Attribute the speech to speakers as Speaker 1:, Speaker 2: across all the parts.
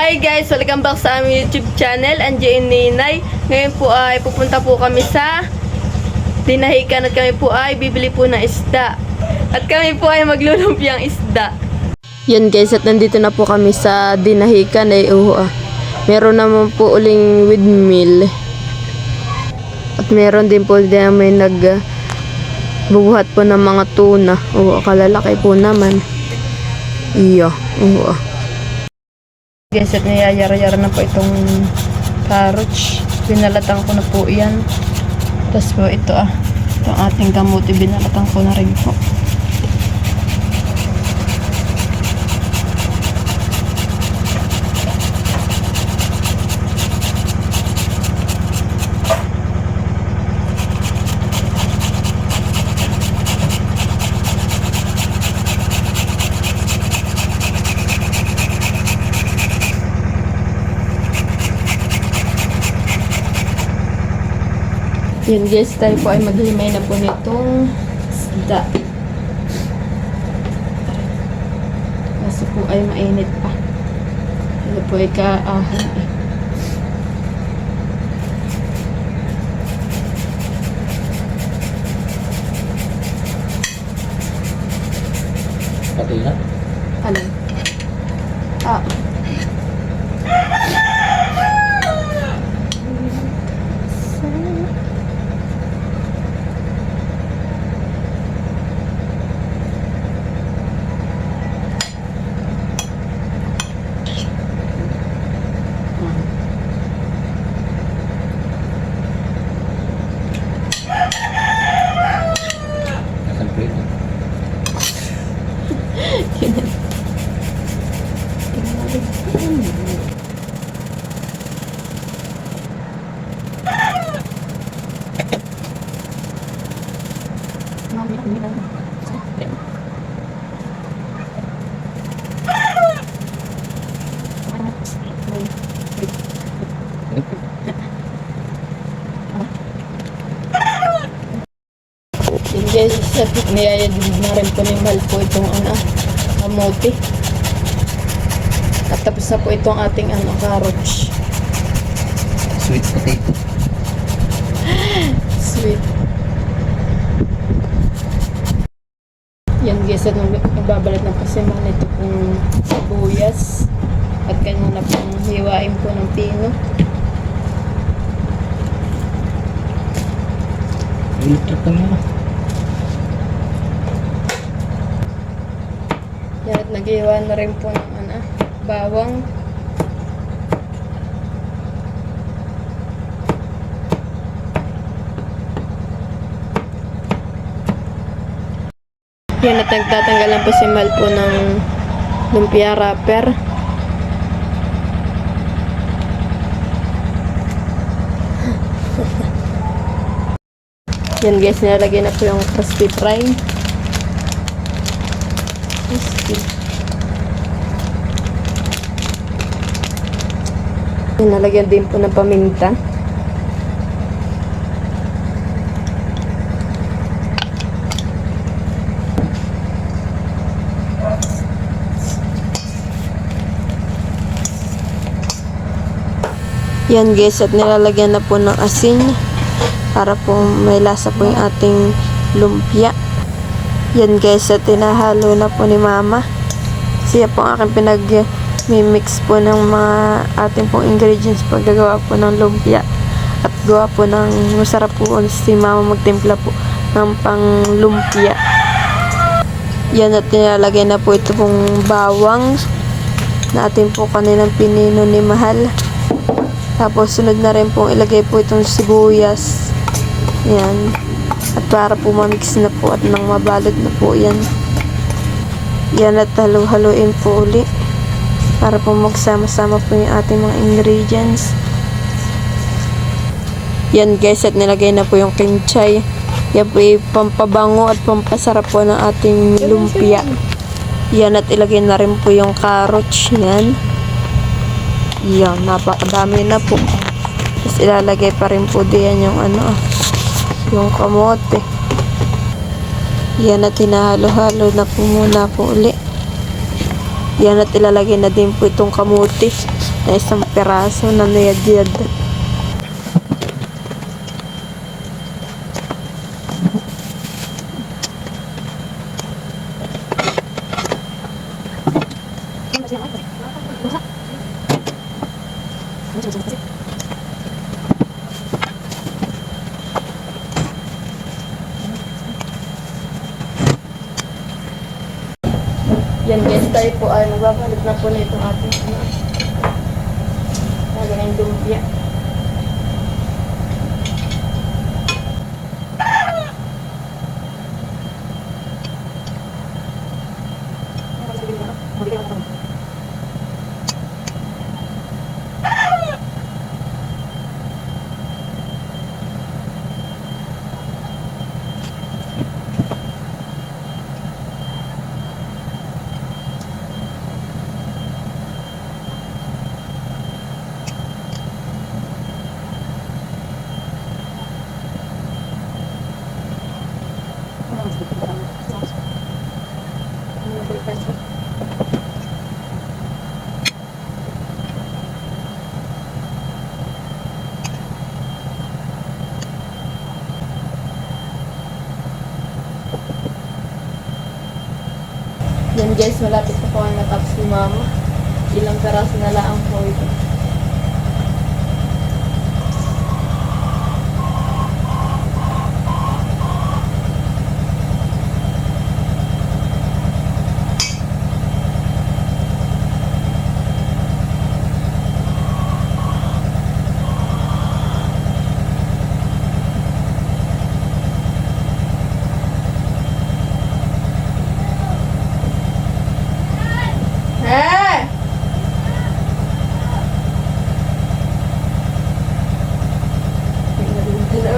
Speaker 1: Hi guys! Welcome back sa aming YouTube channel, Angie and Ninay. Ngayon po ay pupunta po kami sa Dinahican at kami po ay bibili po ng isda. At kami po ay maglulumpiang isda. Yan guys, at nandito na po kami sa Dinahican ay meron naman po uling windmill. At meron din po din may bubuhat po ng mga tuna. Kalalaki po naman. Iyo. Guys, at niyayara-yara na po itong carrots. Binalatan ko na po yan. Tapos po ito itong ating kamuti, binalatan ko na rin po. Yun guys, tayo po ay maglimay na po nitong isda. Kasi po ay mainit pa. Ito po ay kaahan eh.
Speaker 2: Patay na?
Speaker 1: Ano?
Speaker 2: Nasaan po ito?
Speaker 1: Yun guys, niyayadid na rin po ni Mal po itong kamote. At tapos na po itong ating carrots.
Speaker 2: Sweet potato.
Speaker 1: Sweet. Yan guys, at nagbabalat na po si Mal ito pong sibuyas. At kanya na pong hiwain po ng pino.
Speaker 2: Ito pa na.
Speaker 1: Yan, at naghiwa na rin po ng bawang. Yan, at nagtatanggalan po si Mal po ng lumpia wrapper. Yan guys, nilalagay na po yung crispy fry. Nalagyan din po ng paminta. Yan guys, at nilalagyan na po ng asin para po may lasa po yung ating lumpia. Yan guys, at tinahalo na po ni Mama. Siya po ang aking pinag-mix po ng mga ating pong ingredients pag gagawa po ng lumpia. At gawa po ng masarap po si Mama magtimpla po ng pang lumpia. Yan, at nilalagay na po ito pong bawang na ating po kaninang pinino ni Mahal. Tapos sunod na rin pong ilagay po itong sibuyas. Yan. At para po mamix na po at nang mabalot na po yan. Yan, at halo-haloin po uli para po magsama-sama po yung ating mga ingredients. Yan guys, at nilagay na po yung kinchay. Yan po yung pampabango at pampasarap po ng ating lumpia. Yan, at ilagay na rin po yung carrots. Yan. Yan, napakadami na po. Tapos ilalagay pa rin po diyan yung yung kamote. Yan, at hinahalo-halo na po muna po uli. Yan, at ilalagay na din po itong kamote. na isang piraso na niyad-yad. Yan guys, tayo po ay magbabalot na po na itong ating talagang lumpia. Yan guys, malapit na po ang matapos ni mama. Ilang peraso na lang po ito.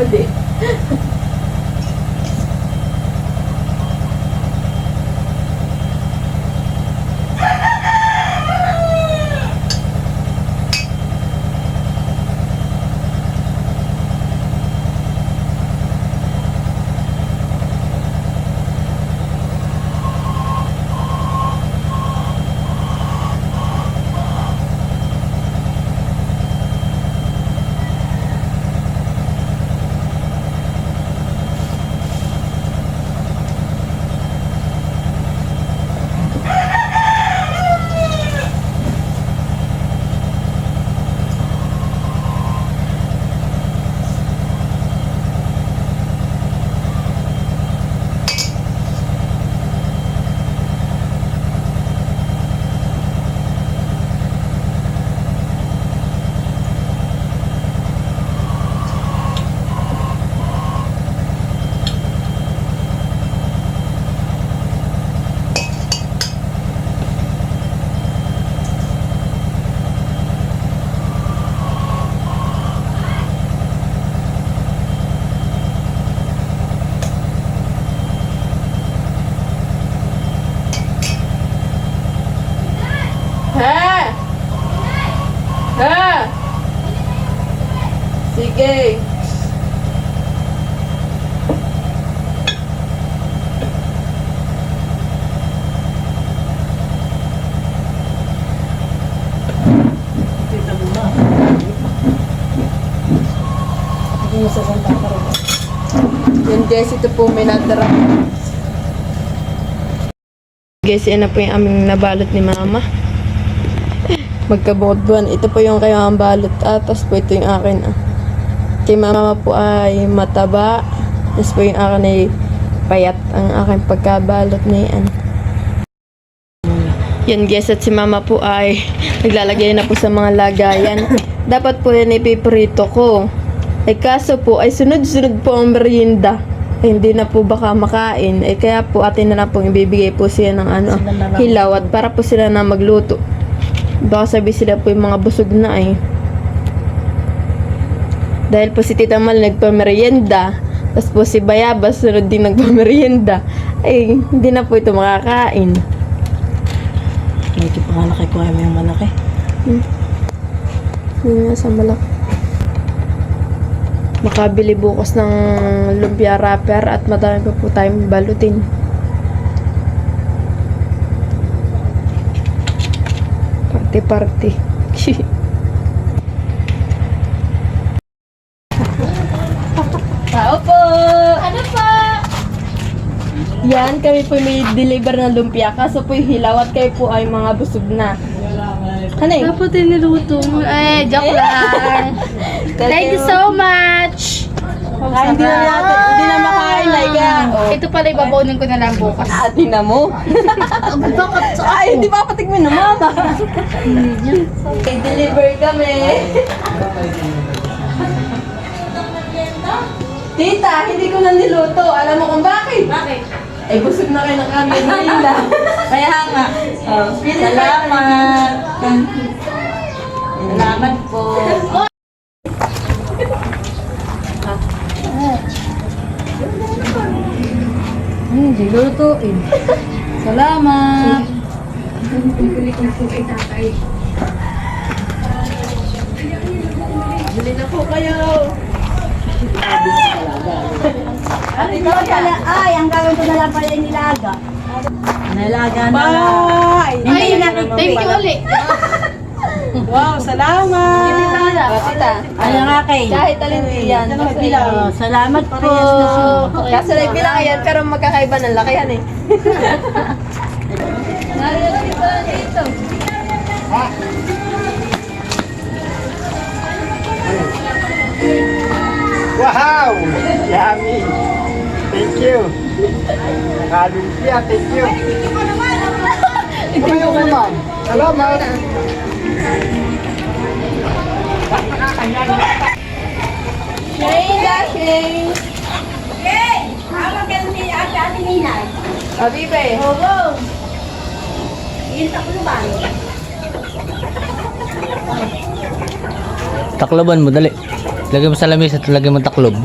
Speaker 1: Ulit. Sige. Yan guys, ito po may natara. Guys, yan na po yung aming nabalot ni mama. Magkabukod buwan. Ito po yung kayo ang balot. Tapos po ito yung akin. Kay mama po ay mataba. Tapos po yung akin ay payat. Ang aking pagkabalot na yan. Yan guys, at si mama po ay naglalagay na po sa mga lagayan. Dapat po yan ipiprito ko. Ay kaso po ay sunod-sunod po ang merienda. Ay, hindi na po baka makain. Ay kaya po atin na lang pong ibibigay po siya ng hilaw at para po sila na magluto. Baka sabi sila po yung mga busog na eh. Dahil po si Tita Mal nagpamerienda, tapos po si Bayabas sunod din nagpamerienda, ay hindi na po ito makakain.
Speaker 2: Medyo pangalaki ko kami yung malaki.
Speaker 1: Yun nga sa malaki. Makabili bukas ng lumpia wrapper at madami pa po tayong balutin. Party-party. Tao po! Ano po? Yan, kami po may deliver ng lumpia. Kaso po yung hilaw at kayo po ay mga busog na. Ano yun?
Speaker 3: Dapat niluto mo. Eh, joke lang. Thank you so much.
Speaker 1: Ay, hindi na natin, hindi na makain na yan.
Speaker 3: Ito pala ibabonin ko na lang bukas.
Speaker 1: Ate na mo. Ay, hindi pa patigmin ng mama. Okay, deliver kami. Tita, hindi ko na niluto. Alam mo kung bakit?
Speaker 3: Bakit?
Speaker 1: Ay, busog na kayo ng kami nila.
Speaker 3: Kaya nga. Salamat. Salamat po. Hindi lutuin. Salamat.
Speaker 1: Bili na po kayo.
Speaker 3: Ate ko pala, ay, ang gawin ko na lang pala yung nilaga. Nilaga na lang.
Speaker 1: Bye!
Speaker 3: Ay, thank you ulit.
Speaker 1: Wow, salamat! Tita,
Speaker 3: Ano nga kay?
Speaker 1: kahit alin yan.
Speaker 3: Salamat po.
Speaker 1: Kaso nagbilang yan, pero magkakaiba ng lakihan eh.
Speaker 4: Wow! Yummy! Thank you! Nakalumpia, thank you! Kumayo ko naman! Salamat!
Speaker 1: Shane, dashing! Abibe!
Speaker 2: Takloban mo, dali. Lagay mo sa lamis at lagay mo taklob.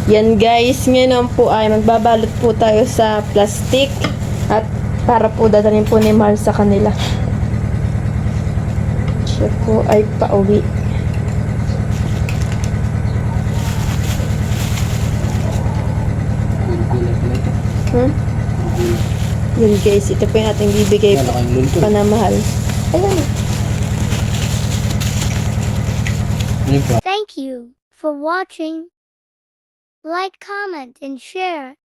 Speaker 1: Yan guys, ngayon po ay magbabalot po tayo sa plastic at para po dadalhin po ni Mar sa kanila. Siya po ay pauwi. Yan guys, ito po yung ating bibigay po panamahal. Ayan.
Speaker 5: Thank you for watching. Like, comment, and share.